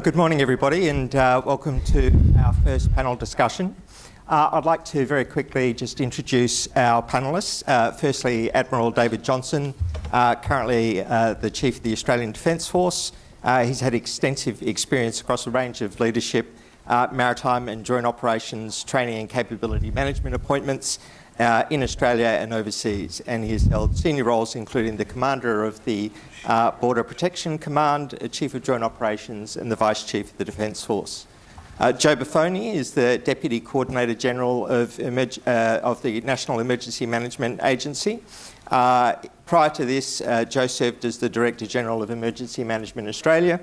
Good morning, everybody, and welcome to our first panel discussion. I'd like to very quickly just introduce our panellists. Firstly, Admiral David Johnson, currently the Chief of the Australian Defence Force. He's had extensive experience across a range of leadership, maritime and joint operations, training and capability management appointments in Australia and overseas, and he has held senior roles including the Commander of the Border Protection Command, Chief of Joint Operations and the Vice Chief of the Defence Force. Joe Buffoni is the Deputy Coordinator General of the National Emergency Management Agency. Prior to this, Joe served as the Director General of Emergency Management Australia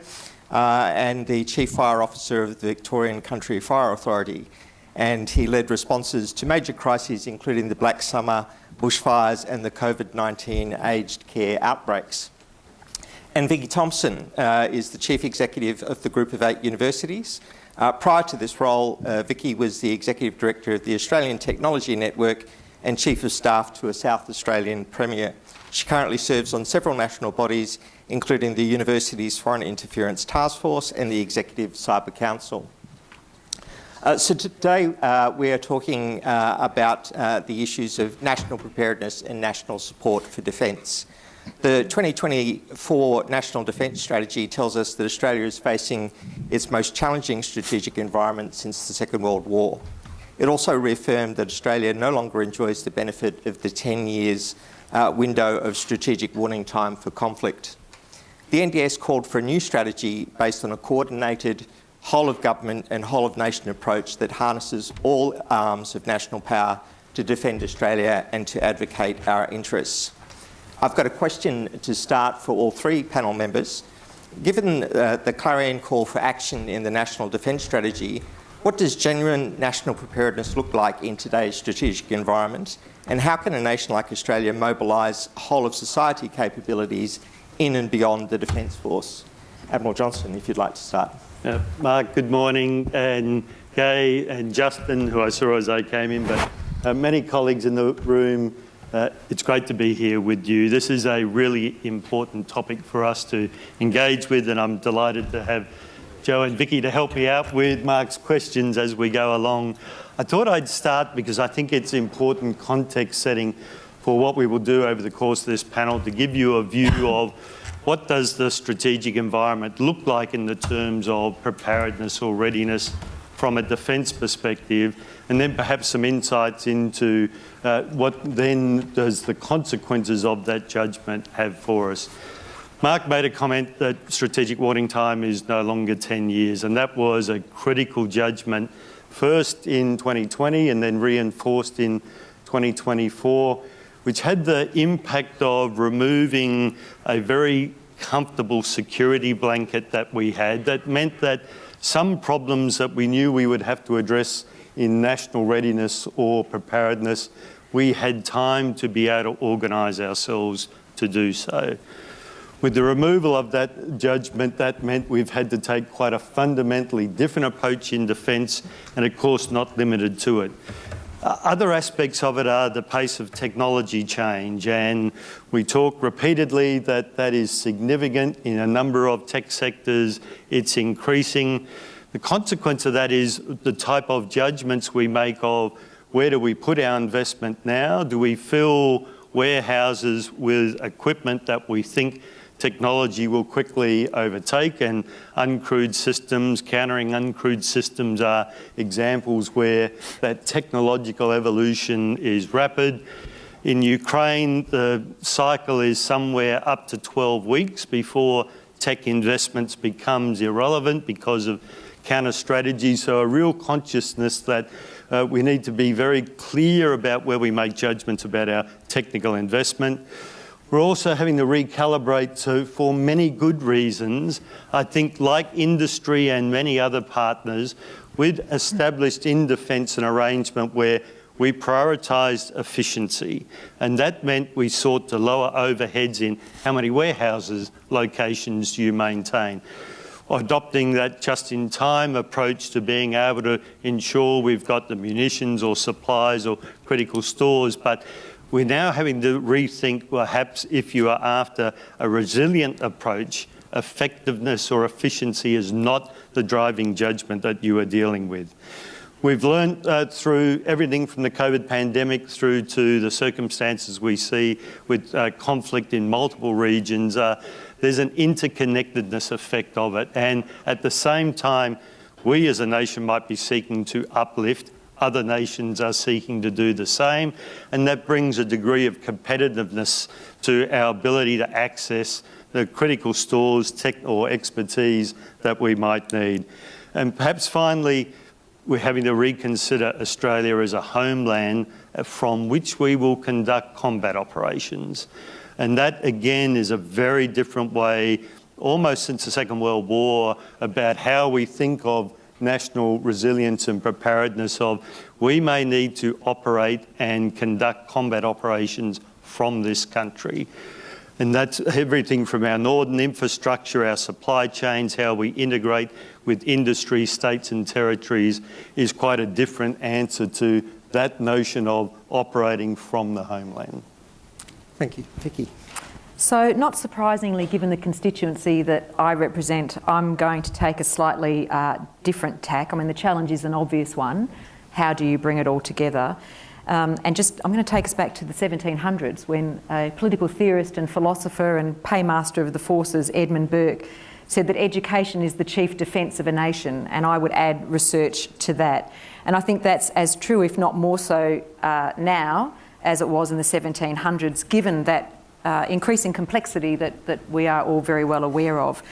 and the Chief Fire Officer of the Victorian Country Fire Authority. And he led responses to major crises including the Black Summer, bushfires and the COVID-19 aged care outbreaks. And Vicki Thompson is the Chief Executive of the Group of 8 Universities. Prior to this role, Vicki was the Executive Director of the Australian Technology Network and Chief of Staff to a South Australian Premier. She currently serves on several national bodies, including the University's Foreign Interference Task Force and the Executive Cyber Council. So today we are talking about the issues of national preparedness and national support for defence. The 2024 National Defence Strategy tells us that Australia is facing its most challenging strategic environment since the Second World War. It also reaffirmed that Australia no longer enjoys the benefit of the 10 years window of strategic warning time for conflict. The NDS called for a new strategy based on a coordinated whole-of-government and whole-of-nation approach that harnesses all arms of national power to defend Australia and to advocate our interests. I've got a question to start for all three panel members. Given the clarion call for action in the National Defence Strategy, what does genuine national preparedness look like in today's strategic environment? And how can a nation like Australia mobilise whole-of-society capabilities in and beyond the Defence Force? Admiral Johnson, if you'd like to start. Mark, good morning, and Gay and Justin, who I saw as I came in, but many colleagues in the room, it's great to be here with you. This is a really important topic for us to engage with, and I'm delighted to have Joe and Vicki to help me out with Mark's questions as we go along. I thought I'd start because I think it's important context setting for what we will do over the course of this panel to give you a view of what does the strategic environment look like in the terms of preparedness or readiness from a defence perspective, and then perhaps some insights into what then does the consequences of that judgment have for us. Mark made a comment that strategic warning time is no longer 10 years, and that was a critical judgment, first in 2020 and then reinforced in 2024, which had the impact of removing a very comfortable security blanket that we had. That meant that some problems that we knew we would have to address in national readiness or preparedness, we had time to be able to organise ourselves to do so. With the removal of that judgment, that meant we've had to take quite a fundamentally different approach in defence, and of course not limited to it. Other aspects of it are the pace of technology change, and we talk repeatedly that that is significant in a number of tech sectors. It's increasing. The consequence of that is the type of judgments we make of where do we put our investment now? Do we fill warehouses with equipment that we think technology will quickly overtake, and uncrewed systems, countering uncrewed systems are examples where that technological evolution is rapid. In Ukraine, the cycle is somewhere up to 12 weeks before tech investments becomes irrelevant because of counter strategy. So a real consciousness that we need to be very clear about where we make judgments about our technical investment. We're also having to recalibrate, so for many good reasons, I think like industry and many other partners, we'd established in defence an arrangement where we prioritised efficiency, and that meant we sought to lower overheads in how many warehouses locations do you maintain. Adopting that just-in-time approach to being able to ensure we've got the munitions or supplies or critical stores, but we're now having to rethink perhaps if you are after a resilient approach, effectiveness or efficiency is not the driving judgment that you are dealing with. We've learned through everything from the COVID pandemic through to the circumstances we see with conflict in multiple regions, there's an interconnectedness effect of it. And at the same time, we as a nation might be seeking to uplift, other nations are seeking to do the same, and that brings a degree of competitiveness to our ability to access the critical stores, tech or expertise that we might need. And perhaps finally, we're having to reconsider Australia as a homeland from which we will conduct combat operations. And that, again, is a very different way, almost since the Second World War, about how we think of national resilience and preparedness of we may need to operate and conduct combat operations from this country. And that's everything from our northern infrastructure, our supply chains, how we integrate with industry, states and territories is quite a different answer to that notion of operating from the homeland. Thank you. Vicky. So, not surprisingly, given the constituency that I represent, I'm going to take a slightly different tack. I mean, the challenge is an obvious one. How do you bring it all together? I'm going to take us back to the 1700s when a political theorist and philosopher and paymaster of the forces, Edmund Burke, said that education is the chief defence of a nation, and I would add research to that. And I think that's as true, if not more so, now as it was in the 1700s, given that increasing complexity that we are all very well aware of.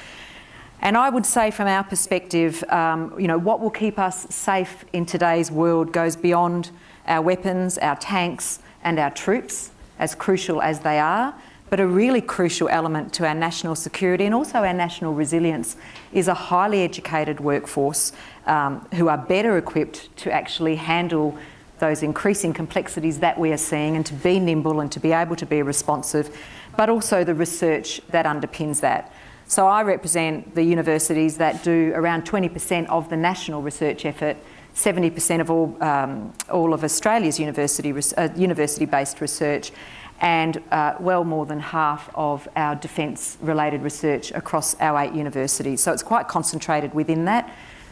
And I would say from our perspective, what will keep us safe in today's world goes beyond our weapons, our tanks and our troops, as crucial as they are. But a really crucial element to our national security and also our national resilience is a highly educated workforce who are better equipped to actually handle those increasing complexities that we are seeing and to be nimble and to be able to be responsive, but also the research that underpins that. So I represent the universities that do around 20% of the national research effort, 70% of all of Australia's university-based research, and well more than half of our defence-related research across our 8 universities. So it's quite concentrated within that.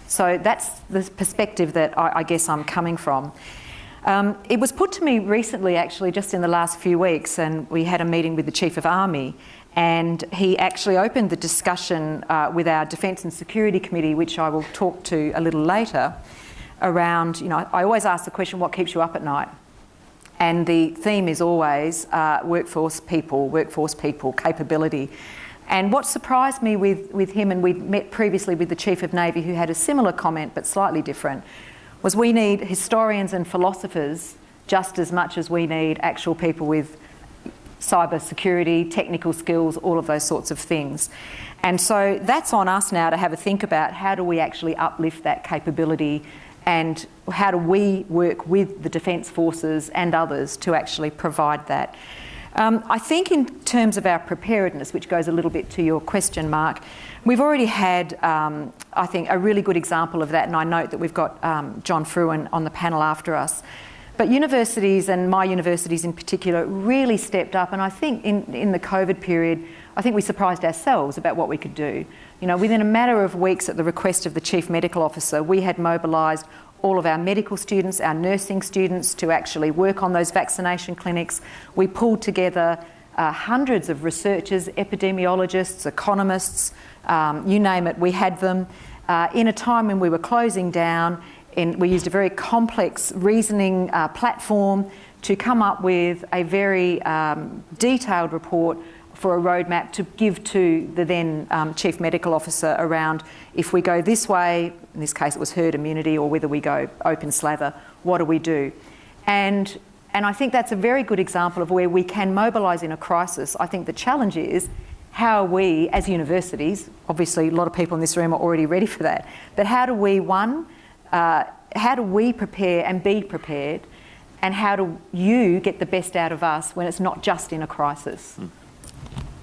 So that's the perspective that I guess I'm coming from. It was put to me recently, actually, just in the last few weeks, and we had a meeting with the Chief of Army, and he actually opened the discussion with our Defence and Security Committee, which I will talk to a little later, around, I always ask the question, what keeps you up at night? And the theme is always workforce people, capability. And what surprised me with him, and we'd met previously with the Chief of Navy who had a similar comment but slightly different, was we need historians and philosophers just as much as we need actual people with cyber security, technical skills, all of those sorts of things. And so that's on us now to have a think about how do we actually uplift that capability and how do we work with the Defence Forces and others to actually provide that. I think in terms of our preparedness, which goes a little bit to your question, Mark, we've already had, I think, a really good example of that, and I note that we've got John Fruin on the panel after us. But universities, and my universities in particular, really stepped up, and I think in the COVID period, I think we surprised ourselves about what we could do. Within a matter of weeks, at the request of the Chief Medical Officer, we had mobilised all of our medical students, our nursing students to actually work on those vaccination clinics. We pulled together hundreds of researchers, epidemiologists, economists, you name it, we had them. In a time when we were closing down, and we used a very complex reasoning platform to come up with a very detailed report for a roadmap to give to the then Chief Medical Officer around if we go this way, in this case it was herd immunity, or whether we go open slather, what do we do? And I think that's a very good example of where we can mobilise in a crisis. I think the challenge is how we, as universities, obviously a lot of people in this room are already ready for that, but how do we, how do we prepare and be prepared, and how do you get the best out of us when it's not just in a crisis?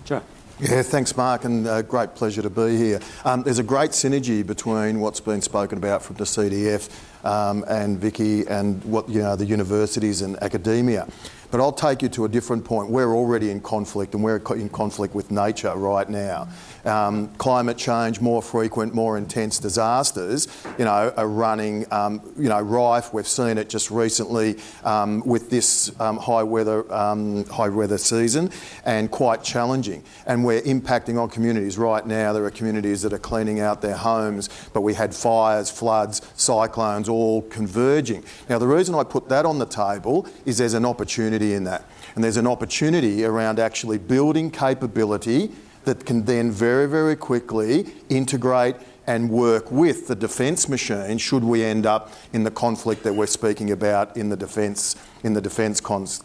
Joe. Yeah, thanks, Mark, and great pleasure to be here. There's a great synergy between what's been spoken about from the CDF and Vicky and what the universities and academia. But I'll take you to a different point. We're already in conflict, and we're in conflict with nature right now. Climate change, more frequent, more intense disasters, are running, rife. We've seen it just recently with this high weather season, and quite challenging. And we're impacting on communities right now. There are communities that are cleaning out their homes, but we had fires, floods, cyclones all converging. Now, the reason I put that on the table is there's an opportunity in that. And there's an opportunity around actually building capability that can then very, very quickly integrate and work with the defence machine should we end up in the conflict that we're speaking about in the defence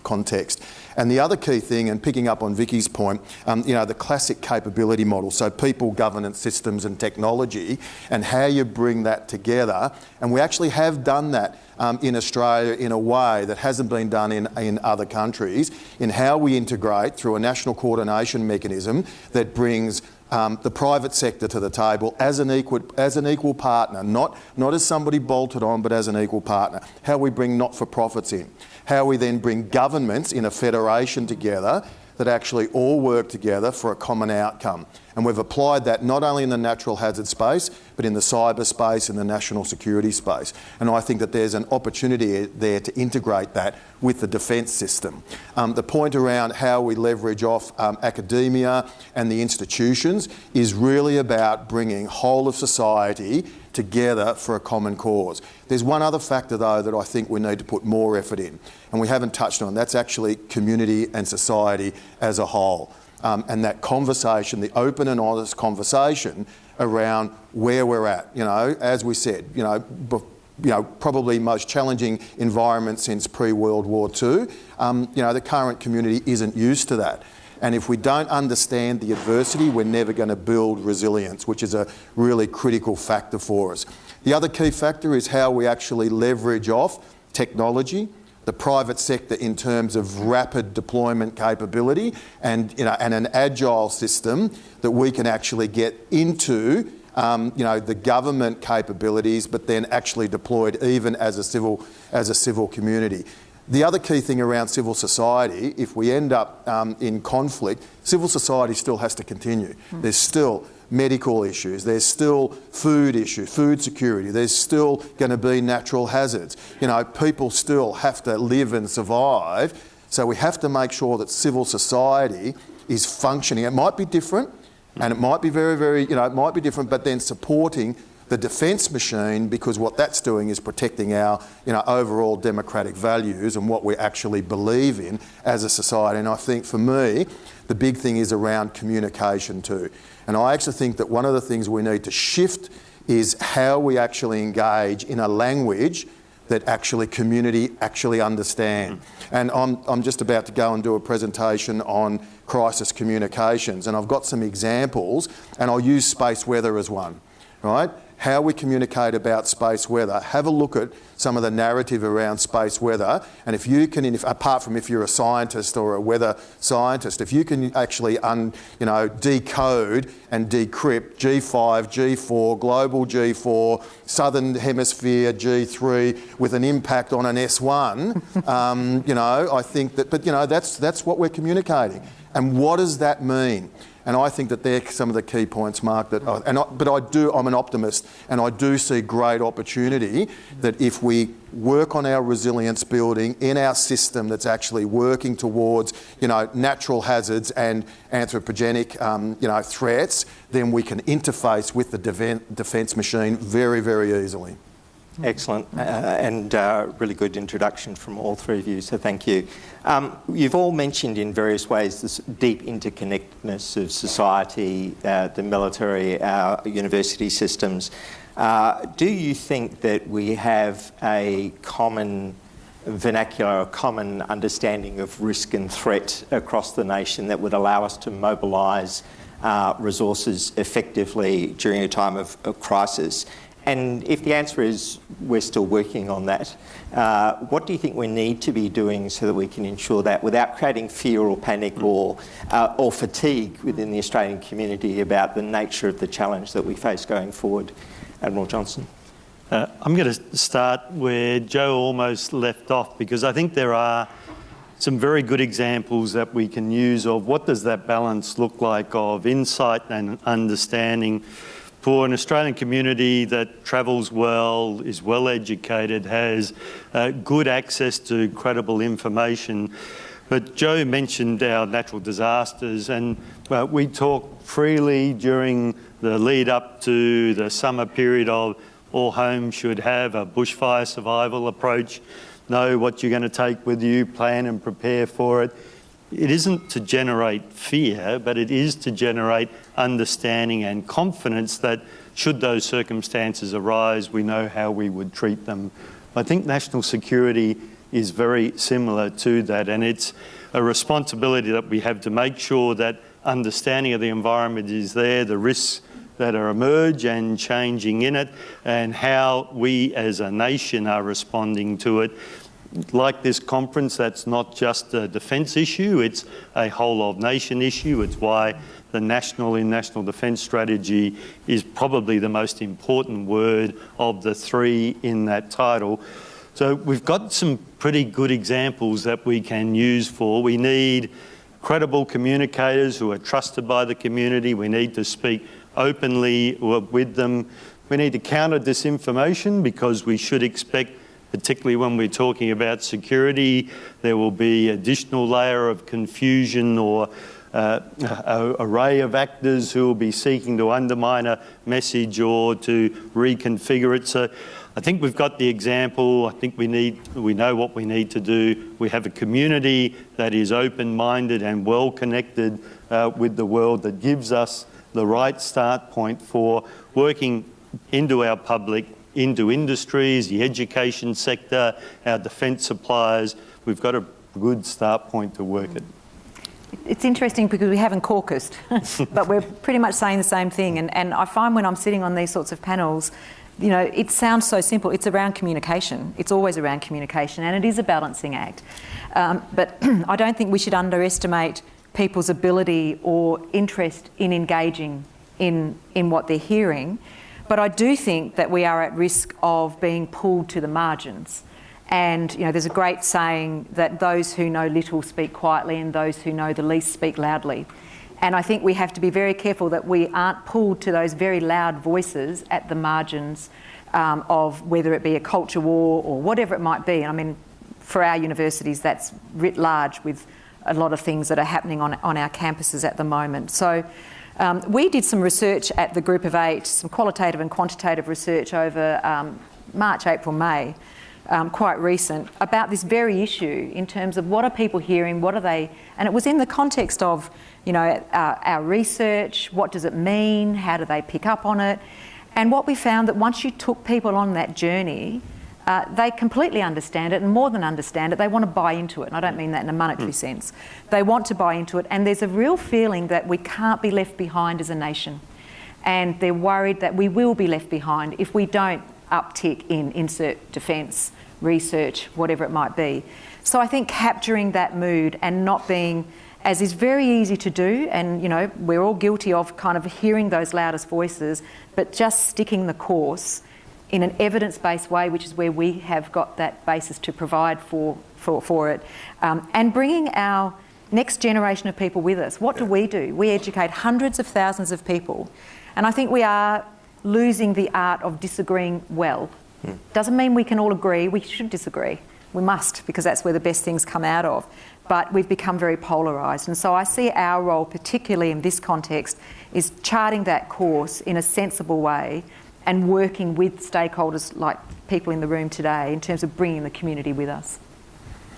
context. And the other key thing, and picking up on Vicky's point, the classic capability model, so people, governance, systems and technology, and how you bring that together. And we actually have done that in Australia in a way that hasn't been done in other countries, in how we integrate through a national coordination mechanism that brings the private sector to the table as an equal partner, not as somebody bolted on, but as an equal partner. How we bring not-for-profits in, how we then bring governments in a federation together that actually all work together for a common outcome. And we've applied that not only in the natural hazard space, but in the cyber space and the national security space. And I think that there's an opportunity there to integrate that with the defence system. The point around how we leverage off academia and the institutions is really about bringing whole of society together for a common cause. There's one other factor, though, that I think we need to put more effort in, and we haven't touched on. That's actually community and society as a whole. And that conversation, the open and honest conversation around where we're at. As we said, probably most challenging environment since pre-World War II. The current community isn't used to that. And if we don't understand the adversity, we're never going to build resilience, which is a really critical factor for us. The other key factor is how we actually leverage off technology, the private sector in terms of rapid deployment capability, and an agile system that we can actually get into the government capabilities, but then actually deployed even as a civil community. The other key thing around civil society, if we end up in conflict, civil society still has to continue. There's still medical issues, there's still food issues, food security, there's still going to be natural hazards. People still have to live and survive. So we have to make sure that civil society is functioning. It might be different, and it might be very, very, it might be different, but then supporting the defence machine, because what that's doing is protecting our overall democratic values and what we actually believe in as a society. And I think for me, the big thing is around communication too. And I actually think that one of the things we need to shift is how we actually engage in a language that actually community actually understand. And I'm just about to go and do a presentation on crisis communications, and I've got some examples, and I'll use space weather as one, right? How we communicate about space weather. Have a look at some of the narrative around space weather, and if you can, apart from if you're a scientist or a weather scientist, if you can actually decode and decrypt G5, G4, global G4, southern hemisphere G3 with an impact on an S1, I think that, but that's what we're communicating. And what does that mean? And I think that they're some of the key points, Mark. I'm an optimist, and I do see great opportunity that if we work on our resilience building in our system that's actually working towards, natural hazards and anthropogenic, threats, then we can interface with the defence machine very, very easily. Excellent, and really good introduction from all three of you, so thank you. You've all mentioned in various ways this deep interconnectedness of society, the military, our university systems. Do you think that we have a common vernacular, a common understanding of risk and threat across the nation that would allow us to mobilise resources effectively during a time of crisis? And if the answer is we're still working on that, what do you think we need to be doing so that we can ensure that without creating fear or panic or fatigue within the Australian community about the nature of the challenge that we face going forward? Admiral Johnson. I'm going to start where Joe almost left off, because I think there are some very good examples that we can use of what does that balance look like of insight and understanding for an Australian community that travels well, is well educated, has good access to credible information. But Joe mentioned our natural disasters, and we talk freely during the lead up to the summer period of all homes should have a bushfire survival approach, know what you're going to take with you, plan and prepare for it. It isn't to generate fear, but it is to generate understanding and confidence that should those circumstances arise, we know how we would treat them. I think national security is very similar to that, and it's a responsibility that we have to make sure that understanding of the environment is there, the risks that are emerge and changing in it, and how we as a nation are responding to it. Like this conference, that's not just a defence issue, it's a whole of nation issue. It's why the National Defence Strategy is probably the most important word of the three in that title. So we've got some pretty good examples that we can use for. We need credible communicators who are trusted by the community. We need to speak openly with them. We need to counter disinformation, because we should expect, particularly when we're talking about security, there will be additional layer of confusion or an array of actors who will be seeking to undermine a message or to reconfigure it. So I think we've got the example. I think we know what we need to do. We have a community that is open-minded and well-connected with the world, that gives us the right start point for working into our public, into industries, the education sector, our defence suppliers. We've got a good start point to work at. It's interesting because we haven't caucused, but we're pretty much saying the same thing. And I find when I'm sitting on these sorts of panels, you know, it sounds so simple. It's around communication. It's always around communication, and it is a balancing act. But I don't think we should underestimate people's ability or interest in engaging in what they're hearing. But I do think that we are at risk of being pulled to the margins. And, you know, there's a great saying that those who know little speak quietly and those who know the least speak loudly. And I think we have to be very careful that we aren't pulled to those very loud voices at the margins of whether it be a culture war or whatever it might be. I mean, for our universities, that's writ large with a lot of things that are happening on our campuses at the moment. So we did some research at the Group of 8, some qualitative and quantitative research over March, April, May, quite recent, about this very issue in terms of what are people hearing, what are they, and it was in the context of, you know, our research, what does it mean, how do they pick up on it, and what we found that once you took people on that journey, they completely understand it, and more than understand it, they want to buy into it. And I don't mean that in a monetary sense. They want to buy into it, and there's a real feeling that we can't be left behind as a nation. And they're worried that we will be left behind if we don't uptick in insert defence, research, whatever it might be. So I think capturing that mood and not being, as is very easy to do, and, you know, we're all guilty of kind of hearing those loudest voices, but just sticking the course in an evidence-based way, which is where we have got that basis to provide for it, and bringing our next generation of people with us. What do? We educate hundreds of thousands of people, and I think we are losing the art of disagreeing well. Doesn't mean we can all agree. We should disagree. We must, because that's where the best things come out of. But we've become very polarised, and so I see our role, particularly in this context, is charting that course in a sensible way and working with stakeholders like people in the room today in terms of bringing the community with us.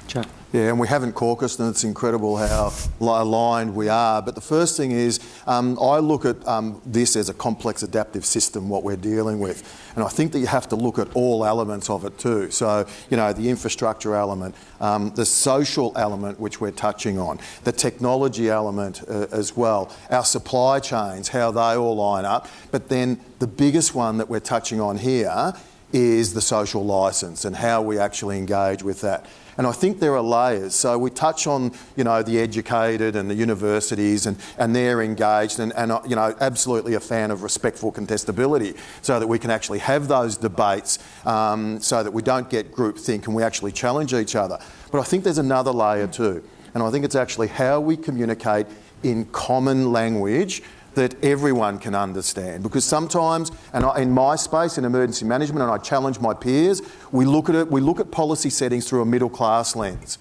Joe. Yeah, and we haven't caucused, and it's incredible how aligned we are. But the first thing is, I look at this as a complex adaptive system, what we're dealing with. And I think that you have to look at all elements of it too. So, you know, the infrastructure element, the social element, which we're touching on, the technology element as well, our supply chains, how they all line up. But then the biggest one that we're touching on here is the social licence and how we actually engage with that. And I think there are layers. So we touch on, you know, the educated and the universities and they're engaged and you know, absolutely a fan of respectful contestability so that we can actually have those debates so that we don't get groupthink and we actually challenge each other. But I think there's another layer too. And I think it's actually how we communicate in common language that everyone can understand. Because sometimes, and in my space, in emergency management, and I challenge my peers, we look at policy settings through a middle class lens.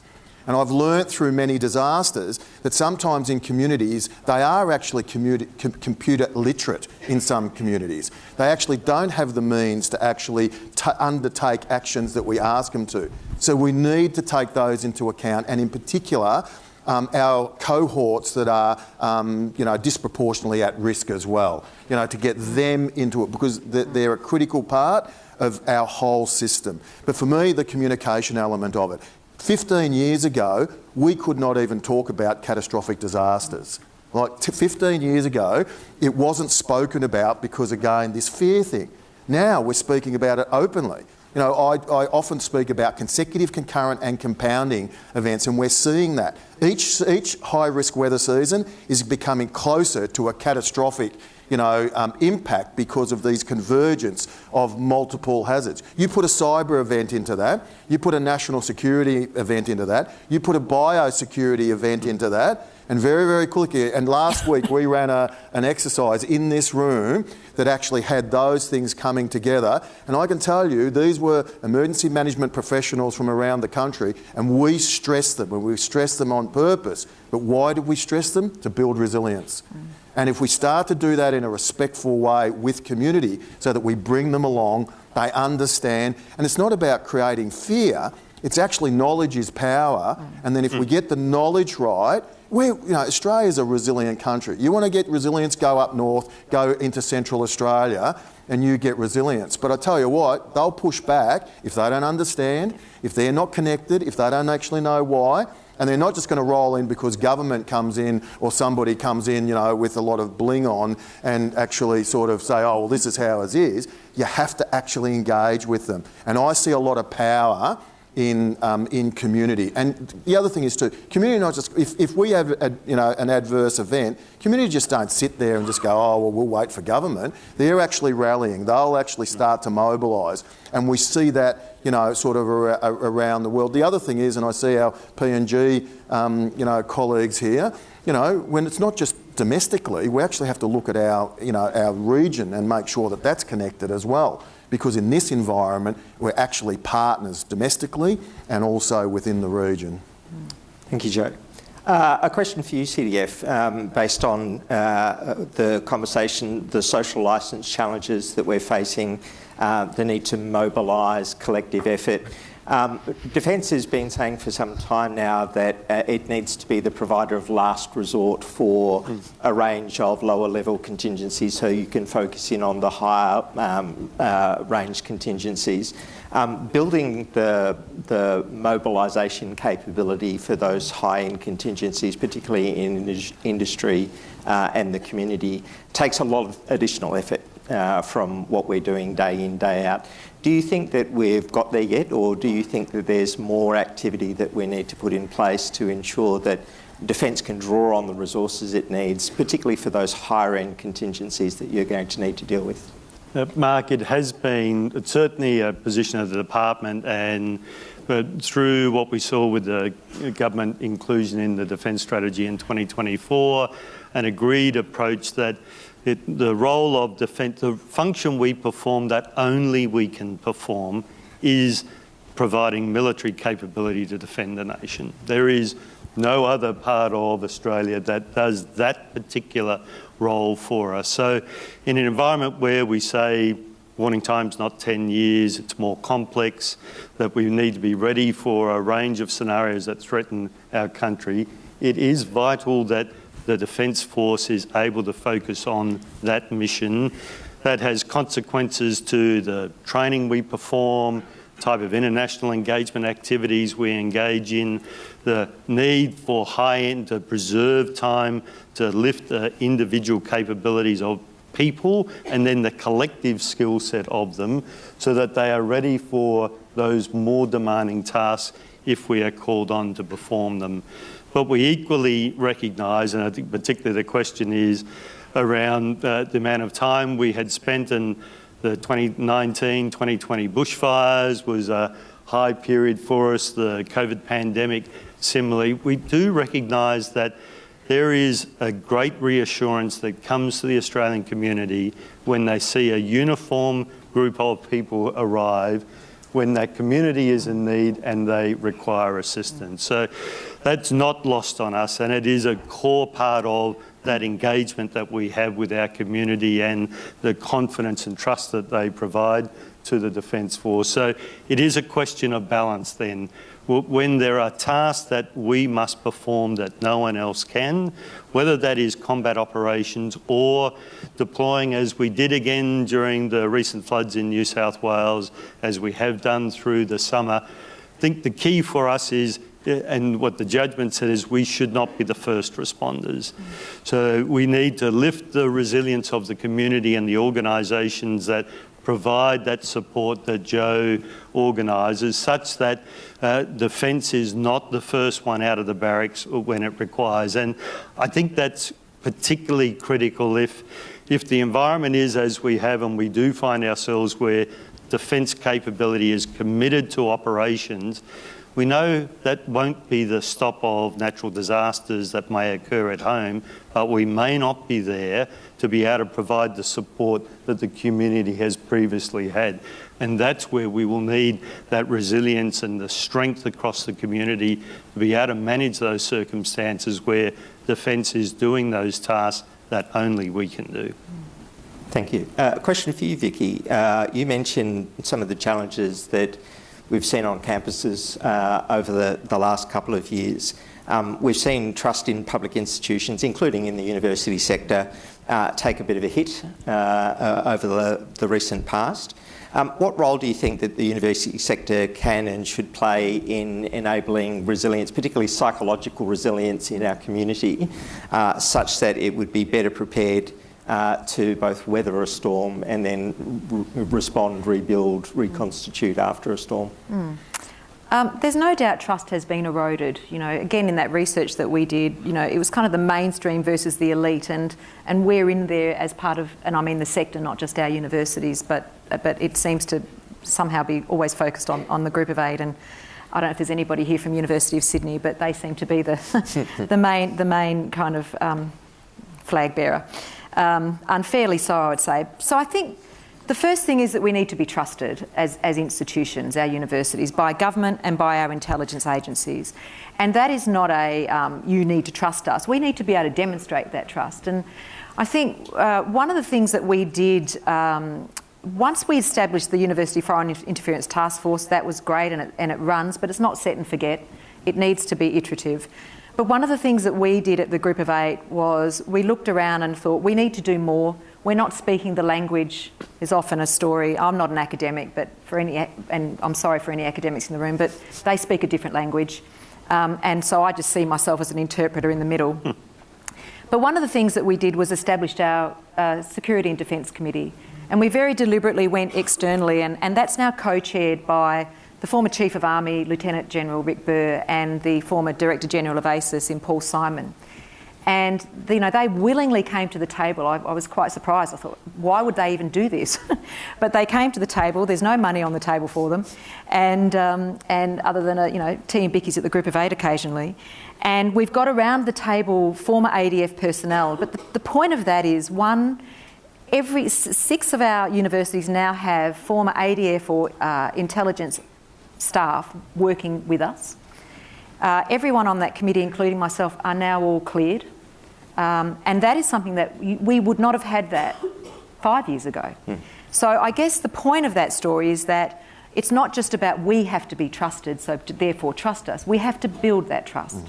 And I've learnt through many disasters that sometimes in communities, they are actually computer literate in some communities. They actually don't have the means to actually undertake actions that we ask them to. So we need to take those into account, and in particular, our cohorts that are, you know, disproportionately at risk as well, you know, to get them into it because they're a critical part of our whole system. But for me, the communication element of it. 15 years ago, we could not even talk about catastrophic disasters. Like 15 years ago, it wasn't spoken about because, again, this fear thing. Now we're speaking about it openly. You know, I often speak about consecutive, concurrent and compounding events, and we're seeing that. Each high-risk weather season is becoming closer to a catastrophic, you know, impact because of these convergence of multiple hazards. You put a cyber event into that, you put a national security event into that, you put a biosecurity event into that, and very, very quickly, and last week we ran an exercise in this room that actually had those things coming together. And I can tell you, these were emergency management professionals from around the country, and we stressed them, and we stressed them on purpose. But why did we stress them? To build resilience. And if we start to do that in a respectful way with community so that we bring them along, they understand, and it's not about creating fear, it's actually knowledge is power, and then if we get the knowledge right, Australia's a resilient country. You want to get resilience, go up north, go into Central Australia, and you get resilience. But I tell you what, they'll push back if they don't understand, if they're not connected, if they don't actually know why. And they're not just going to roll in because government comes in or somebody comes in, you know, with a lot of bling on and actually sort of say, oh, well, this is how it is. You have to actually engage with them. And I see a lot of power in community. And the other thing is too, community not just, if we have an adverse event, community just don't sit there and just go, oh, well, we'll wait for government. They're actually rallying. They'll actually start to mobilise. And we see that, you know, sort of around the world. The other thing is, and I see our PNG, colleagues here, you know, when it's not just domestically, we actually have to look at our region and make sure that that's connected as well. Because in this environment, we're actually partners domestically and also within the region. Thank you, Joe. A question for you, CDF, based on the conversation, the social licence challenges that we're facing, the need to mobilise collective effort. Defence has been saying for some time now that it needs to be the provider of last resort for a range of lower level contingencies, so you can focus in on the higher range contingencies. Building the mobilisation capability for those high-end contingencies, particularly in industry and the community, takes a lot of additional effort from what we're doing day in, day out. Do you think that we've got there yet, or do you think that there's more activity that we need to put in place to ensure that Defence can draw on the resources it needs, particularly for those higher-end contingencies that you're going to need to deal with? Mark, it's certainly a position of the department, but through what we saw with the government inclusion in the Defence Strategy in 2024, an agreed approach that the role of Defence, the function we perform that only we can perform, is providing military capability to defend the nation. There is no other part of Australia that does that particular role for us. So in an environment where we say warning time's not 10 years, it's more complex, that we need to be ready for a range of scenarios that threaten our country, it is vital that the Defence Force is able to focus on that mission. That has consequences to the training we perform, type of international engagement activities we engage in, the need for high-end to preserve time to lift the individual capabilities of people and then the collective skill set of them so that they are ready for those more demanding tasks if we are called on to perform them. But we equally recognise, and I think particularly the question is around the amount of time we had spent in the 2019-2020 bushfires was a high period for us, the COVID pandemic similarly. We do recognise that there is a great reassurance that comes to the Australian community when they see a uniform group of people arrive, when that community is in need and they require assistance. So that's not lost on us, and it is a core part of that engagement that we have with our community and the confidence and trust that they provide to the Defence Force. So it is a question of balance then. When there are tasks that we must perform that no one else can, whether that is combat operations or deploying, as we did again during the recent floods in New South Wales, as we have done through the summer, I think the key for us is, and what the judgment said is, we should not be the first responders. So we need to lift the resilience of the community and the organisations that provide that support that Joe organises, such that Defence is not the first one out of the barracks when it requires. And I think that's particularly critical if the environment is as we have, and we do find ourselves where Defence capability is committed to operations. We know that won't be the stop of natural disasters that may occur at home, but we may not be there to be able to provide the support that the community has previously had. And that's where we will need that resilience and the strength across the community to be able to manage those circumstances where Defence is doing those tasks that only we can do. Thank you. A question for you, Vicky. You mentioned some of the challenges that we've seen on campuses over the last couple of years. We've seen trust in public institutions, including in the university sector, take a bit of a hit over the recent past. What role do you think that the university sector can and should play in enabling resilience, particularly psychological resilience in our community, such that it would be better prepared to both weather a storm and then respond, rebuild, reconstitute after a storm? There's no doubt trust has been eroded. You know, again, in that research that we did, you know, it was kind of the mainstream versus the elite, and we're in there as part of, and I mean the sector, not just our universities, but it seems to somehow be always focused on the Group of 8. And I don't know if there's anybody here from University of Sydney, but they seem to be the the main kind of flag bearer. Unfairly so, I would say. So I think the first thing is that we need to be trusted as institutions, our universities, by government and by our intelligence agencies. And that is not a you need to trust us. We need to be able to demonstrate that trust. And I think one of the things that we did, once we established the University Foreign Interference Task Force, that was great and it runs, but it's not set and forget. It needs to be iterative. But one of the things that we did at the Group of 8 was we looked around and thought, we need to do more. We're not speaking the language. There's often a story. I'm not an academic, but and I'm sorry for any academics in the room, but they speak a different language. And so I just see myself as an interpreter in the middle. But one of the things that we did was established our Security and Defence Committee. And we very deliberately went externally, and that's now co-chaired by the former Chief of Army, Lieutenant General Rick Burr, and the former Director General of ASIS in Paul Simon. And you know, they willingly came to the table. I was quite surprised. I thought, why would they even do this? But they came to the table. There's no money on the table for them, and other than tea and bickies at the Group of 8 occasionally. And we've got around the table former ADF personnel. But the point of that is, one, every 6 of our universities now have former ADF or intelligence staff working with us. Everyone on that committee, including myself, are now all cleared. And that is something that we would not have had that 5 years ago. So I guess the point of that story is that it's not just about we have to be trusted, so therefore trust us. We have to build that trust.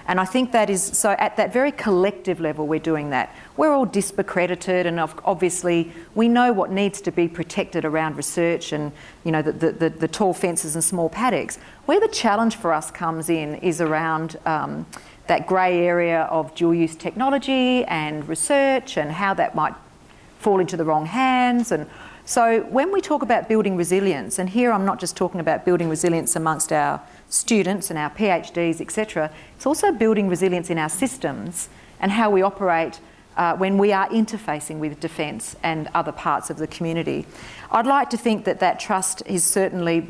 And I think that is, so at that very collective level, we're doing that. We're all DISP accredited, and obviously we know what needs to be protected around research and, you know, the tall fences and small paddocks. Where the challenge for us comes in is around that grey area of dual-use technology and research and how that might fall into the wrong hands. And so when we talk about building resilience, and here I'm not just talking about building resilience amongst our students and our PhDs, etc., it's also building resilience in our systems and how we operate when we are interfacing with defence and other parts of the community. I'd like to think that that trust is certainly,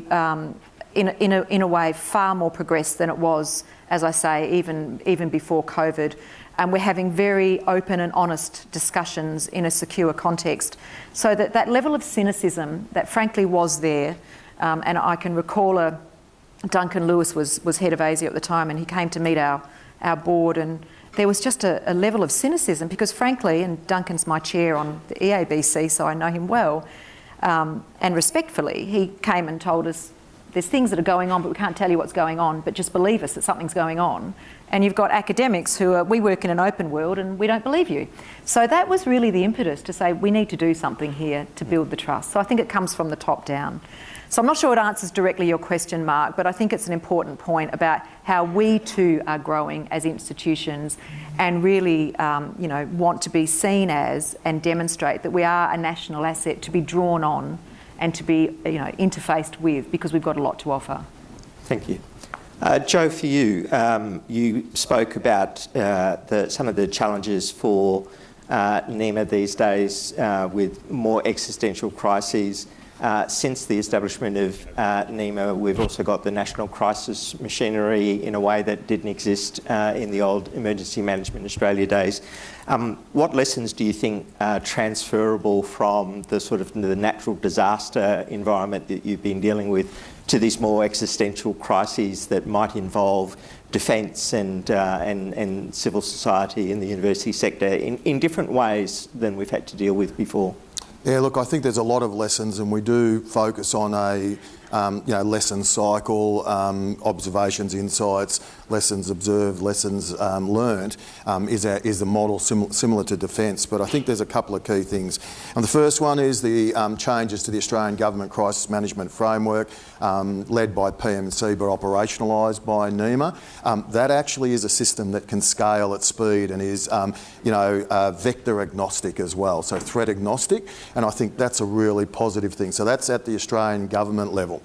in a way, far more progressed than it was, as I say, even before COVID. And we're having very open and honest discussions in a secure context, so that that level of cynicism that frankly was there, and I can recall Duncan Lewis was head of ASIO at the time, and he came to meet our board, and there was just a level of cynicism because frankly, and Duncan's my chair on the EABC, so I know him well, and respectfully, he came and told us there's things that are going on, but we can't tell you what's going on, but just believe us that something's going on. And you've got academics who we work in an open world and we don't believe you. So that was really the impetus to say we need to do something here to build the trust. So I think it comes from the top down. So I'm not sure it answers directly your question, Mark, but I think it's an important point about how we too are growing as institutions and really want to be seen as and demonstrate that we are a national asset to be drawn on and to be interfaced with, because we've got a lot to offer. Thank you. Joe, for you, you spoke about some of the challenges for NEMA these days with more existential crises. Since the establishment of NEMA, we've also got the national crisis machinery in a way that didn't exist in the old Emergency Management Australia days. What lessons do you think are transferable from the sort of the natural disaster environment that you've been dealing with to these more existential crises that might involve defence and civil society in the university sector in different ways than we've had to deal with before? Yeah, look, I think there's a lot of lessons, and we do focus on a lesson cycle, observations, insights, lessons observed, lessons learned is the model similar to defence. But I think there's a couple of key things. And the first one is the changes to the Australian Government Crisis Management Framework, led by PMC but operationalised by NEMA. That actually is a system that can scale at speed and is vector agnostic as well, so threat agnostic, and I think that's a really positive thing. So that's at the Australian government level.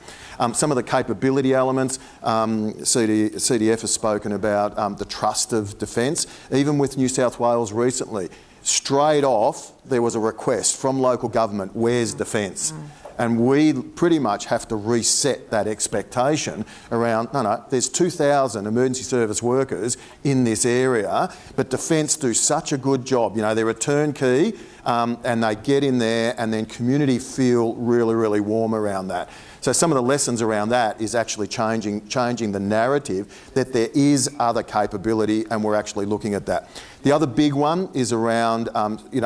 Some of the capability elements, CDF has spoken about the trust of defence. Even with New South Wales recently, straight off there was a request from local government, where's defence? And we pretty much have to reset that expectation around, there's 2,000 emergency service workers in this area, but Defence do such a good job. They're a turnkey and they get in there and then community feel really, really warm around that. So some of the lessons around that is actually changing the narrative that there is other capability, and we're actually looking at that. The other big one is around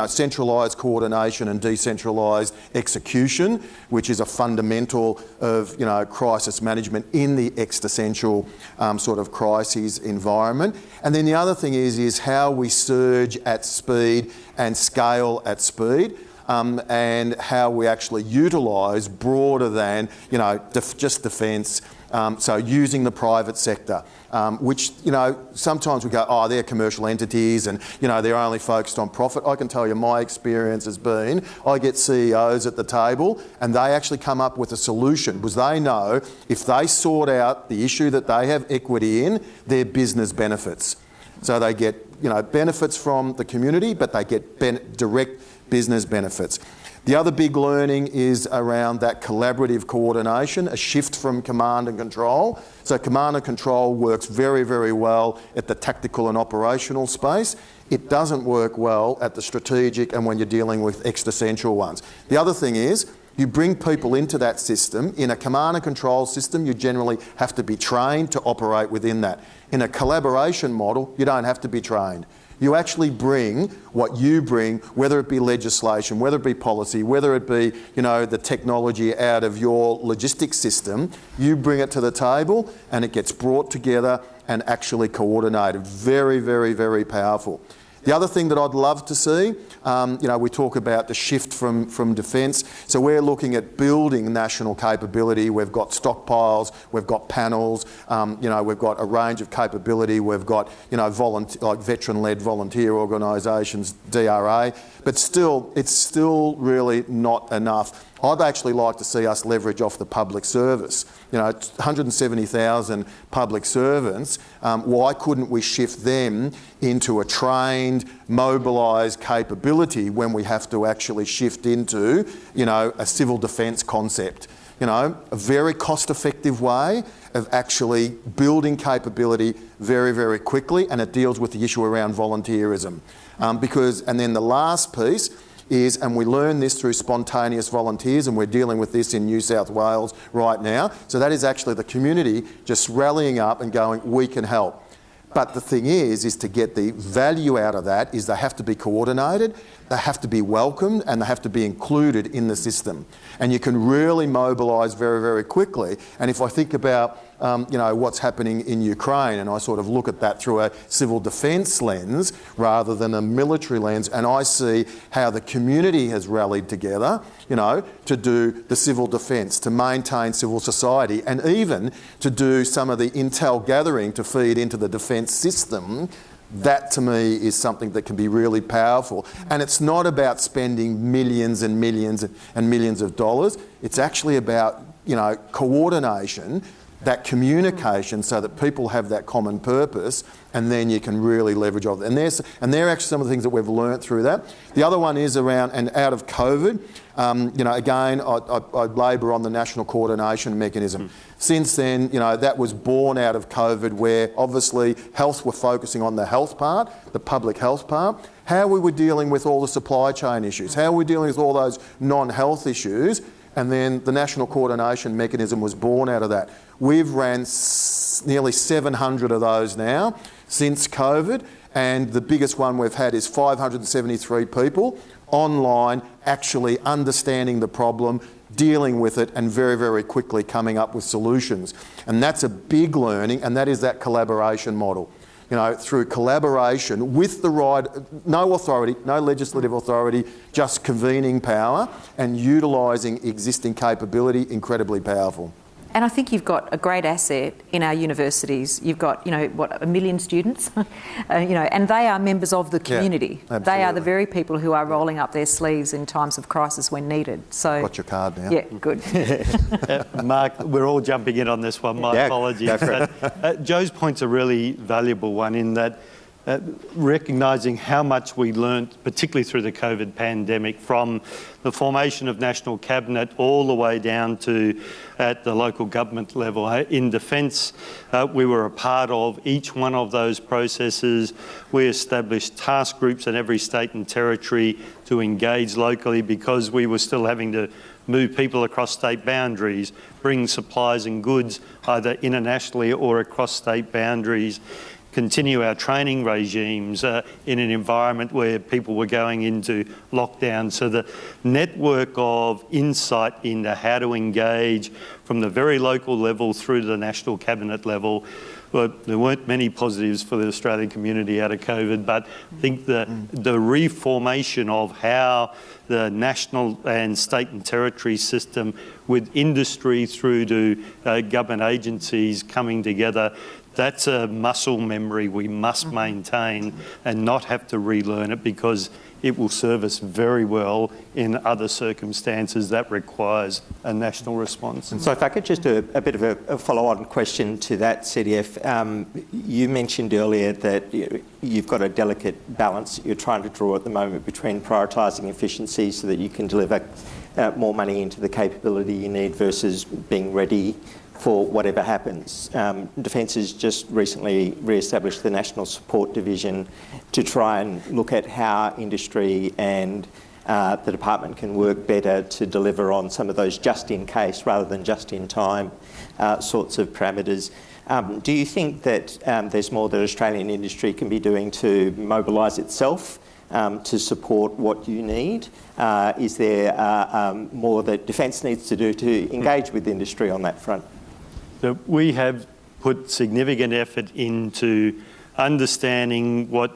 centralised coordination and decentralised execution, which is a fundamental of crisis management in the existential sort of crises environment. And then the other thing is how we surge at speed and scale at speed. And how we actually utilise broader than just defence. So using the private sector, which sometimes we go, they're commercial entities and they're only focused on profit. I can tell you my experience has been, I get CEOs at the table and they actually come up with a solution because they know if they sort out the issue that they have equity in, their business benefits. So they get benefits from the community, but they get direct business benefits. The other big learning is around that collaborative coordination, a shift from command and control. So command and control works very, very well at the tactical and operational space. It doesn't work well at the strategic and when you're dealing with existential ones. The other thing is, you bring people into that system. In a command and control system, you generally have to be trained to operate within that. In a collaboration model, you don't have to be trained. You actually bring what you bring, whether it be legislation, whether it be policy, whether it be, the technology out of your logistics system, you bring it to the table and it gets brought together and actually coordinated. Very, very, very powerful. The other thing that I'd love to see, we talk about the shift from defence. So we're looking at building national capability. We've got stockpiles, we've got panels, we've got a range of capability. We've got, like veteran-led volunteer organisations, DRA. But still, it's still really not enough. I'd actually like to see us leverage off the public service. 170,000 public servants, why couldn't we shift them into a trained, mobilised capability when we have to actually shift into, a civil defence concept? A very cost-effective way of actually building capability very, very quickly, and it deals with the issue around volunteerism. And then the last piece is, and we learn this through spontaneous volunteers, and we're dealing with this in New South Wales right now. So that is actually the community just rallying up and going, we can help. But the thing is to get the value out of that is they have to be coordinated, they have to be welcomed, and they have to be included in the system. And you can really mobilise very, very quickly. And if I think about, what's happening in Ukraine, and I sort of look at that through a civil defence lens rather than a military lens, and I see how the community has rallied together, to do the civil defence, to maintain civil society, and even to do some of the intel gathering to feed into the defence system. That to me is something that can be really powerful. And it's not about spending millions and millions and millions of dollars. It's actually about, coordination, that communication, so that people have that common purpose, and then you can really leverage off it. And they're actually some of the things that we've learnt through that. The other one is around, and out of COVID, again, I labour on the national coordination mechanism. Since then, that was born out of COVID, where obviously health were focusing on the health part, the public health part, how we were dealing with all the supply chain issues, how we were dealing with all those non-health issues, and then the national coordination mechanism was born out of that. We've ran nearly 700 of those now since COVID, and the biggest one we've had is 573 people online actually understanding the problem, dealing with it, and very, very quickly coming up with solutions. And that's a big learning, and that is that collaboration model. Through collaboration with the right, no authority, no legislative authority, just convening power and utilising existing capability, incredibly powerful. And I think you've got a great asset in our universities. You've got, 1 million students, and they are members of the community. Yeah, they are the very people who are rolling up their sleeves in times of crisis when needed. So, got your card now. Yeah, good. Mark, we're all jumping in on this one. My apologies. But, Joe's point's a really valuable one in that recognising how much we learnt, particularly through the COVID pandemic, from the formation of National Cabinet all the way down to at the local government level. In defence, we were a part of each one of those processes. We established task groups in every state and territory to engage locally, because we were still having to move people across state boundaries, bring supplies and goods either internationally or across state boundaries, continue our training regimes in an environment where people were going into lockdown. So the network of insight into how to engage from the very local level through to the national cabinet level. Well, there weren't many positives for the Australian community out of COVID, but I think the reformation of how the national and state and territory system with industry through to government agencies coming together, that's a muscle memory we must maintain and not have to relearn it, because it will serve us very well in other circumstances that requires a national response. And so if I could just do a bit of a follow-on question to that, CDF. You mentioned earlier that you've got a delicate balance you're trying to draw at the moment between prioritising efficiency so that you can deliver more money into the capability you need versus being ready for whatever happens. Defence has just recently re-established the National Support Division to try and look at how industry and the department can work better to deliver on some of those just-in-case rather than just-in-time sorts of parameters. Do you think that there's more that Australian industry can be doing to mobilise itself to support what you need? Is there more that Defence needs to do to engage with industry on that front? So we have put significant effort into understanding what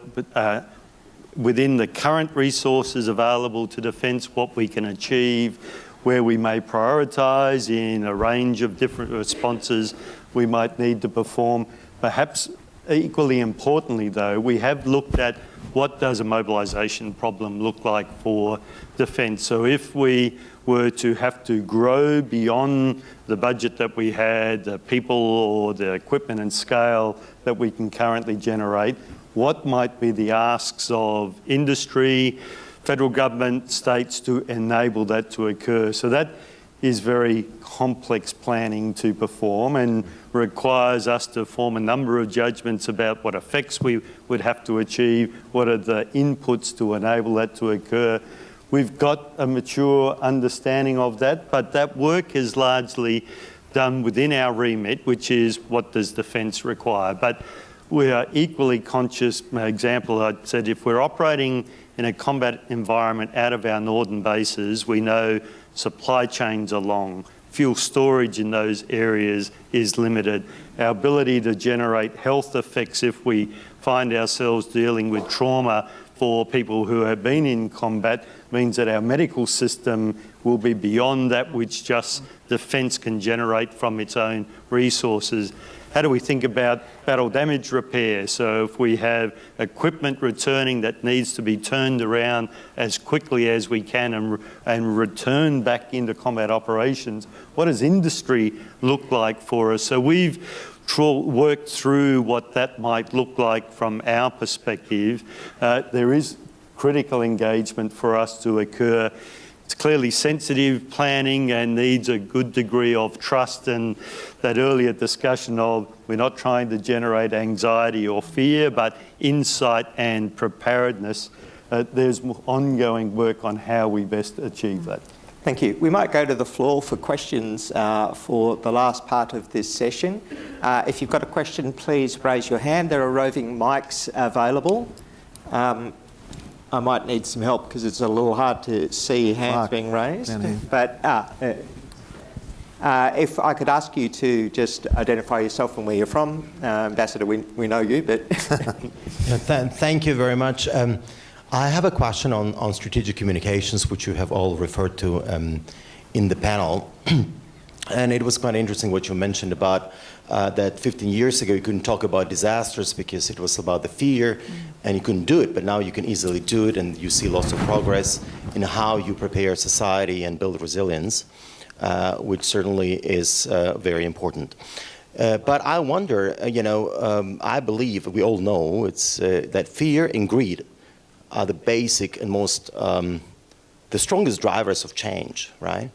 within the current resources available to defence, what we can achieve, where we may prioritise in a range of different responses we might need to perform. Perhaps equally importantly, though, we have looked at what does a mobilisation problem look like for defence. So if we were to have to grow beyond the budget that we had, the people or the equipment and scale that we can currently generate, what might be the asks of industry, federal government, states to enable that to occur? So that is very complex planning to perform and requires us to form a number of judgments about what effects we would have to achieve, what are the inputs to enable that to occur. We've got a mature understanding of that, but that work is largely done within our remit, which is what does defence require. But we are equally conscious, my example, I said, if we're operating in a combat environment out of our northern bases, we know supply chains are long. Fuel storage in those areas is limited. Our ability to generate health effects if we find ourselves dealing with trauma for people who have been in combat means that our medical system will be beyond that which just defence can generate from its own resources. How do we think about battle damage repair? So if we have equipment returning that needs to be turned around as quickly as we can and return back into combat operations, what does industry look like for us? So we've worked through what that might look like from our perspective. There is critical engagement for us to occur. It's clearly sensitive planning and needs a good degree of trust, and that earlier discussion of we're not trying to generate anxiety or fear, but insight and preparedness. There's ongoing work on how we best achieve that. Thank you. We might go to the floor for questions for the last part of this session. If you've got a question, please raise your hand. There are roving mics available. I might need some help because it's a little hard to see hands being raised. But if I could ask you to just identify yourself and where you're from. Ambassador, we know you, but... Thank you very much. I have a question on strategic communications, which you have all referred to in the panel. And it was quite interesting what you mentioned about that 15 years ago you couldn't talk about disasters because it was about the fear and you couldn't do it, but now you can easily do it and you see lots of progress in how you prepare society and build resilience, which certainly is very important. But I wonder, I believe, we all know, it's that fear and greed are the basic and most, the strongest drivers of change, right?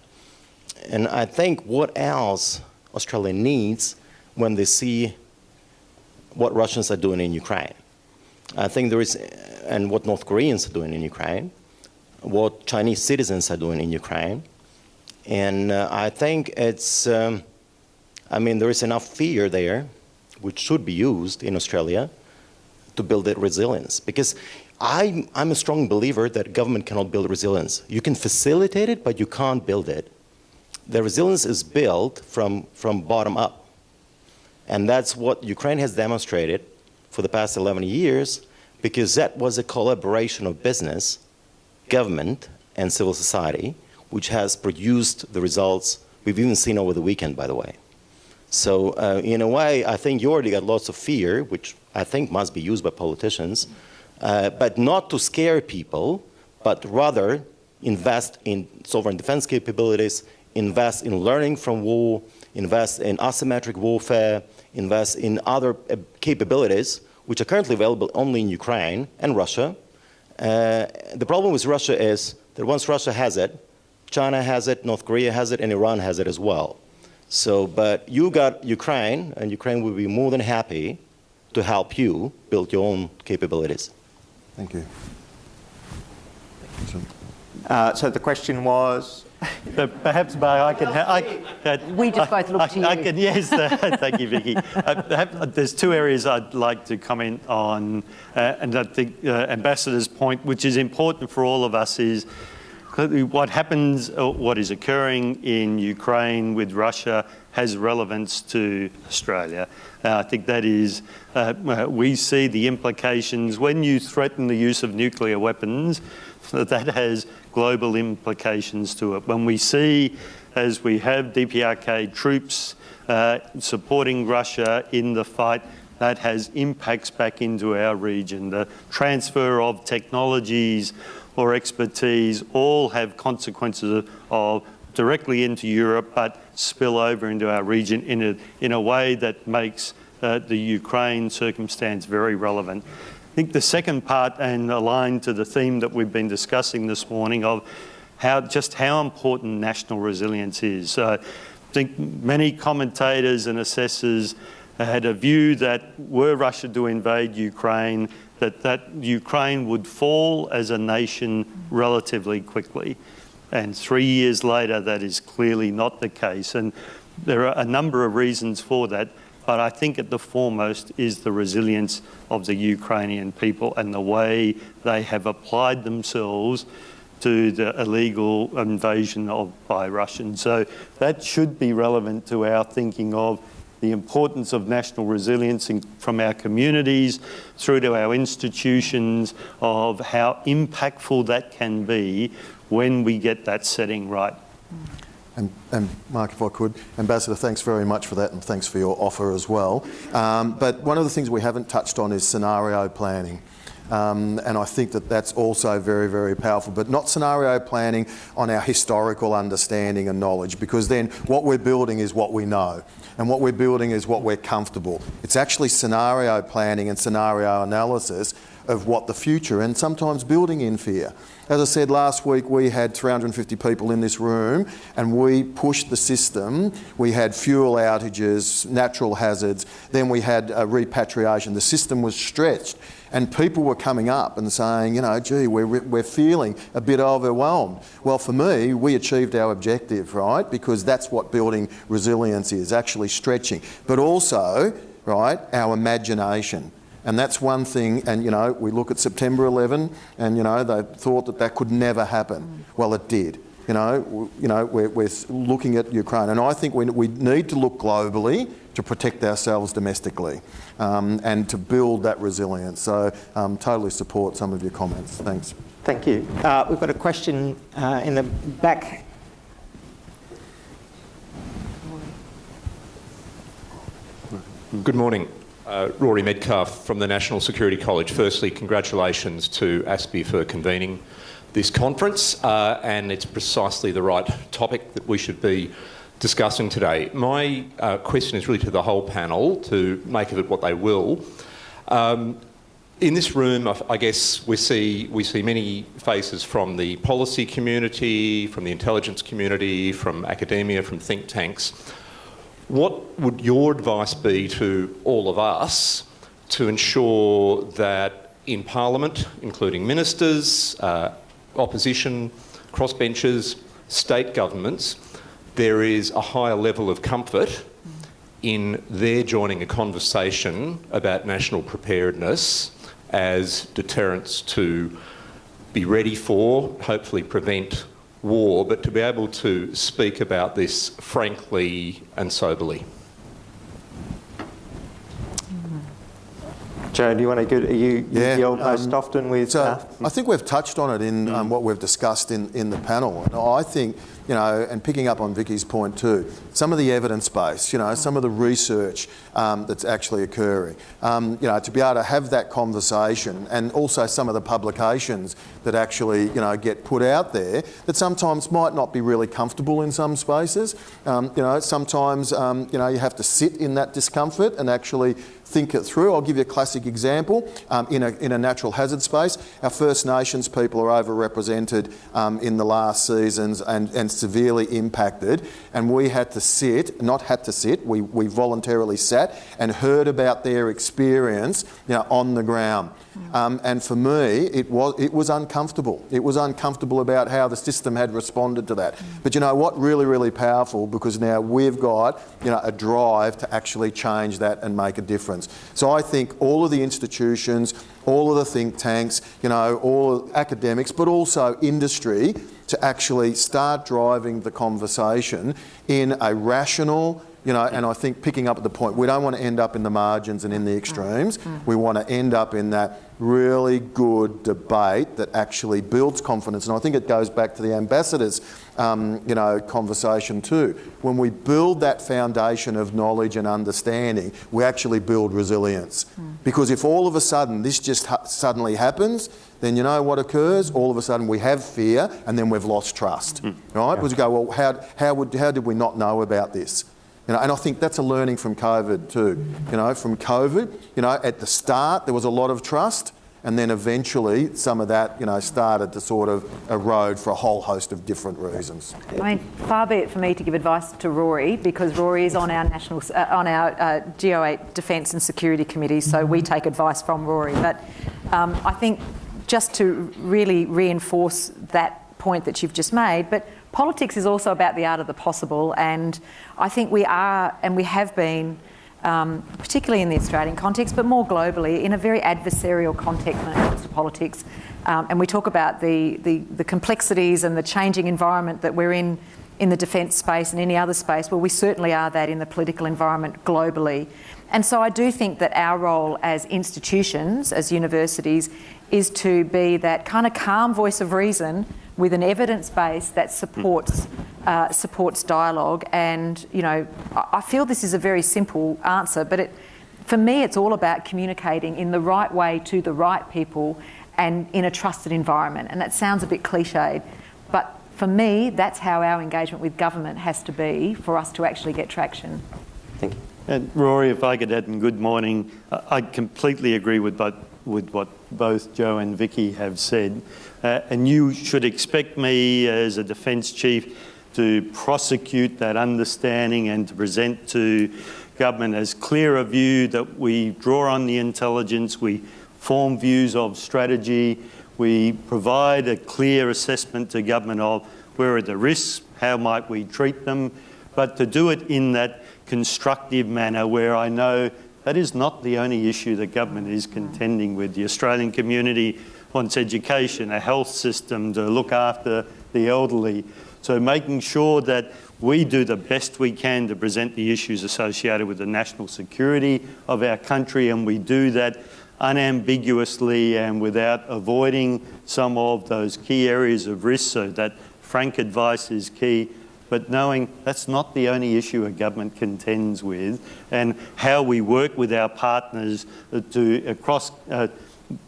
And I think what else Australia needs when they see what Russians are doing in Ukraine. I think there is, and what North Koreans are doing in Ukraine, what Chinese citizens are doing in Ukraine. And I think it's, there is enough fear there, which should be used in Australia to build that resilience. Because I'm a strong believer that government cannot build resilience. You can facilitate it, but you can't build it. The resilience is built from bottom up. And that's what Ukraine has demonstrated for the past 11 years, because that was a collaboration of business, government, and civil society, which has produced the results we've even seen over the weekend, by the way. So in a way, I think you already got lots of fear, which I think must be used by politicians, but not to scare people, but rather invest in sovereign defense capabilities, invest in learning from war, invest in asymmetric warfare, invest in other capabilities which are currently available only in Ukraine and Russia. The problem with Russia is that once Russia has it, China has it, North Korea has it, and Iran has it as well. So, but you got Ukraine, and Ukraine will be more than happy to help you build your own capabilities. Thank you. So the question was... Perhaps I can... We just both look to you. I can, yes, thank you, Vicky. There's two areas I'd like to comment on, and I think Ambassador's point, which is important for all of us, is what happens, what is occurring in Ukraine with Russia has relevance to Australia. I think that is, we see the implications when you threaten the use of nuclear weapons, that has global implications to it. When we see, as we have DPRK troops supporting Russia in the fight, that has impacts back into our region. The transfer of technologies or expertise all have consequences of directly into Europe, but spill over into our region in a way that makes the Ukraine circumstance very relevant. I think the second part, and aligned to the theme that we've been discussing this morning, of how important national resilience is. So I think many commentators and assessors had a view that were Russia to invade Ukraine, that Ukraine would fall as a nation relatively quickly. And 3 years later, that is clearly not the case. And there are a number of reasons for that, but I think at the foremost is the resilience of the Ukrainian people and the way they have applied themselves to the illegal invasion by Russians. So that should be relevant to our thinking of the importance of national resilience from our communities through to our institutions, of how impactful that can be when we get that setting right. And Mark, if I could, Ambassador, thanks very much for that, and thanks for your offer as well. But one of the things we haven't touched on is scenario planning. And I think that that's also very, very powerful, but not scenario planning on our historical understanding and knowledge, because then what we're building is what we know, and what we're building is what we're comfortable. It's actually scenario planning and scenario analysis of what the future, and sometimes building in fear. As I said last week, we had 350 people in this room and we pushed the system. We had fuel outages, natural hazards, then we had repatriation. The system was stretched and people were coming up and saying, you know, gee, we're feeling a bit overwhelmed. Well, for me, we achieved our objective, right? Because that's what building resilience is, actually stretching. But also, right, our imagination. And that's one thing, and you know, we look at September 11 and you know, they thought that that could never happen. Well, it did. You know, we're looking at Ukraine, and I think we need to look globally to protect ourselves domestically and to build that resilience. So totally support some of your comments. Thanks. Thank you. We've got a question in the back. Good morning. Rory Metcalf from the National Security College. Firstly, congratulations to ASPI for convening this conference, and it's precisely the right topic that we should be discussing today. My question is really to the whole panel, to make of it what they will. In this room, I guess we see many faces from the policy community, from the intelligence community, from academia, from think tanks. What would your advice be to all of us to ensure that in Parliament, including ministers, opposition, crossbenchers, state governments, there is a higher level of comfort in their joining a conversation about national preparedness as deterrents to be ready for, hopefully prevent war, but to be able to speak about this frankly and soberly? Joe, do you want to go? You deal most often with... So I think we've touched on it in what we've discussed in the panel. And I think, you know, and picking up on Vicky's point too, some of the evidence base, you know, some of the research that's actually occurring, you know, to be able to have that conversation, and also some of the publications that actually, you know, get put out there that sometimes might not be really comfortable in some spaces. You know, sometimes, you know, you have to sit in that discomfort and actually think it through. I'll give you a classic example. In a natural hazard space, our First Nations people are overrepresented in the last seasons and severely impacted, and we had to sit, we voluntarily sat and heard about their experience, you know, on the ground. And for me, it was uncomfortable. It was uncomfortable about how the system had responded to that. But you know what? Really, really powerful, because now we've got, you know, a drive to actually change that and make a difference. So I think all of the institutions, all of the think tanks, you know, all academics, but also industry, to actually start driving the conversation in a rational, and I think picking up at the point, we don't want to end up in the margins and in the extremes. We want to end up in that really good debate that actually builds confidence. And I think it goes back to the ambassador's, conversation too. When we build that foundation of knowledge and understanding, we actually build resilience. Because if all of a sudden this just suddenly happens, then you know what occurs? All of a sudden we have fear, and then we've lost trust, right? Because we go, well, how did we not know about this? And I think that's a learning from COVID too. From COVID, at the start there was a lot of trust, and then eventually some of that, started to sort of erode for a whole host of different reasons. I mean, far be it for me to give advice to Rory, because Rory is on our GO8 Defence and Security Committee, so we take advice from Rory. But I think just to really reinforce that point that you've just made, but politics is also about the art of the possible, and I think we are, and we have been, particularly in the Australian context, but more globally, in a very adversarial context when it comes to politics. And we talk about the complexities and the changing environment that we're in the defence space and any other space. Well, we certainly are that in the political environment globally. And so I do think that our role as institutions, as universities, is to be that kind of calm voice of reason with an evidence base that supports dialogue. And I feel this is a very simple answer, but for me it's all about communicating in the right way to the right people and in a trusted environment. And that sounds a bit cliched, but for me that's how our engagement with government has to be for us to actually get traction. Thank you. And Rory, if I could add, and good morning, I completely agree with what both Joe and Vicky have said. And you should expect me as a Defence Chief to prosecute that understanding and to present to government as clear a view that we draw on the intelligence, we form views of strategy, we provide a clear assessment to government of where are the risks, how might we treat them, but to do it in that constructive manner where I know that is not the only issue that government is contending with. The Australian community wants education, a health system to look after the elderly. So making sure that we do the best we can to present the issues associated with the national security of our country, and we do that unambiguously and without avoiding some of those key areas of risk, so that frank advice is key. But knowing that's not the only issue a government contends with, and how we work with our partners across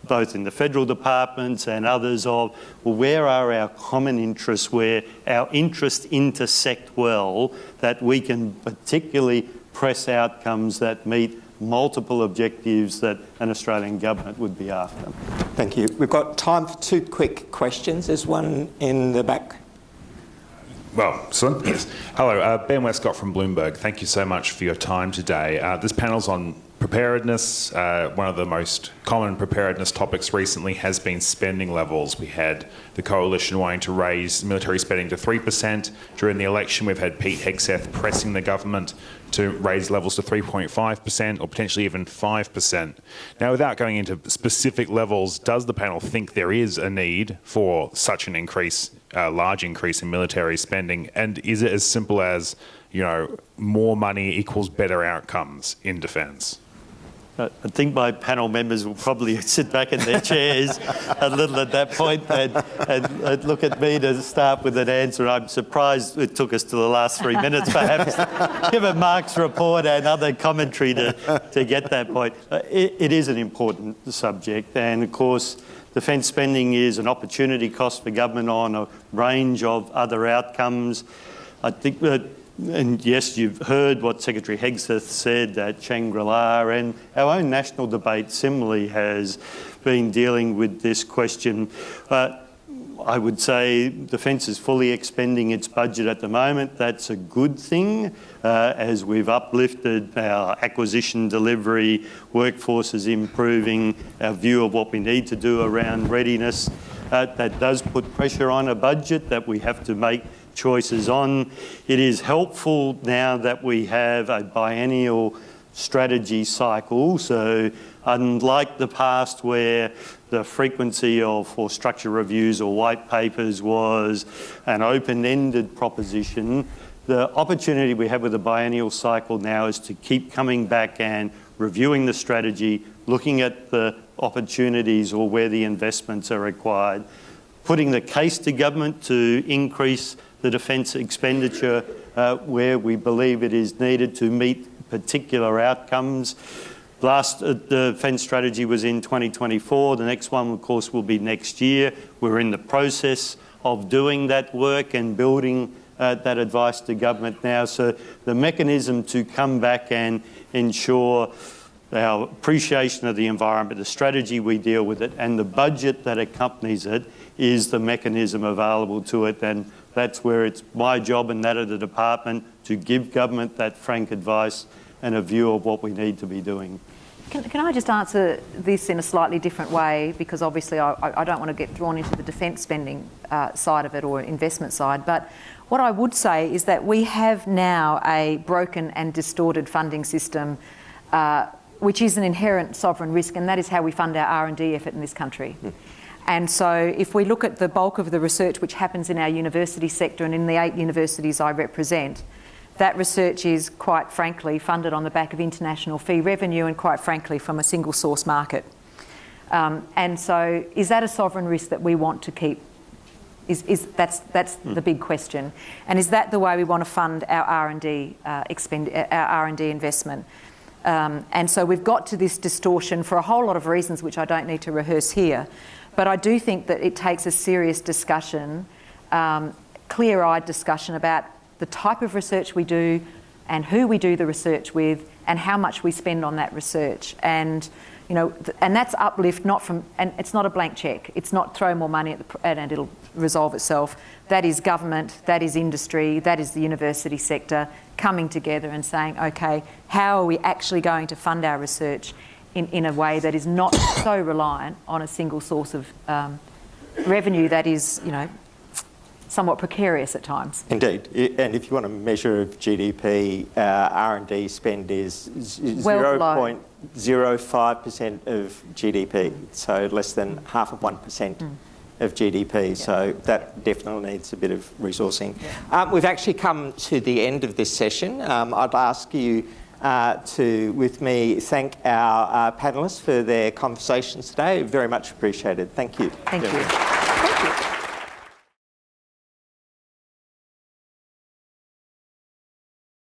both in the federal departments and others of, well, where are our common interests, where our interests intersect well, that we can particularly press outcomes that meet multiple objectives that an Australian government would be after. Thank you. We've got time for two quick questions. There's one in the back. Well, son, yes. Hello, Ben Westcott from Bloomberg. Thank you so much for your time today. This panel's on preparedness. One of the most common preparedness topics recently has been spending levels. We had the Coalition wanting to raise military spending to 3%. During the election, we've had Pete Hegseth pressing the government to raise levels to 3.5% or potentially even 5%. Now, without going into specific levels, does the panel think there is a need for such an increase, a large increase in military spending? And is it as simple as, more money equals better outcomes in defence? I think my panel members will probably sit back in their chairs a little at that point and look at me to start with an answer. I'm surprised it took us to the last 3 minutes, perhaps, given Mark's report and other commentary to get that point. It is an important subject, and of course, defence spending is an opportunity cost for government on a range of other outcomes. I think that, and yes, you've heard what Secretary Hegseth said at Shangri-La, and our own national debate similarly has been dealing with this question. I would say Defence is fully expending its budget at the moment. That's a good thing, as we've uplifted our acquisition delivery, workforce is improving, our view of what we need to do around readiness. That does put pressure on a budget that we have to make choices on. It is helpful now that we have a biennial strategy cycle, so unlike the past where the frequency for structure reviews or white papers was an open-ended proposition, the opportunity we have with the biennial cycle now is to keep coming back and reviewing the strategy, looking at the opportunities or where the investments are required, putting the case to government to increase the defence expenditure where we believe it is needed to meet particular outcomes. Last defence strategy was in 2024. The next one, of course, will be next year. We're in the process of doing that work and building that advice to government now. So the mechanism to come back and ensure our appreciation of the environment, the strategy we deal with it, and the budget that accompanies it is the mechanism available to it. And that's where it's my job and that of the department to give government that frank advice and a view of what we need to be doing. Can I just answer this in a slightly different way, because obviously I don't want to get drawn into the defence spending side of it or investment side, but what I would say is that we have now a broken and distorted funding system which is an inherent sovereign risk, and that is how we fund our R&D effort in this country. And so if we look at the bulk of the research which happens in our university sector and in the 8 universities I represent, that research is, quite frankly, funded on the back of international fee revenue and, quite frankly, from a single source market. And so is that a sovereign risk that we want to keep? That's the big question. And is that the way we want to fund our R&D investment? And so we've got to this distortion for a whole lot of reasons which I don't need to rehearse here. But I do think that it takes a serious discussion, clear-eyed discussion about the type of research we do and who we do the research with and how much we spend on that research. And, you know, and that's uplift not from, and it's not a blank cheque. It's not throw more money at and it'll resolve itself. That is government, that is industry, that is the university sector coming together and saying, okay, how are we actually going to fund our research in a way that is not so reliant on a single source of revenue that is, you know, somewhat precarious at times. Indeed, and if you want a measure of GDP, R&D spend is 0.05% of GDP, so less than half of 1% of GDP, so that definitely needs a bit of resourcing. Yeah. We've actually come to the end of this session. I'd ask you to, with me, thank our panellists for their conversations today. Very much appreciated. Thank you. Thank you. Thank you.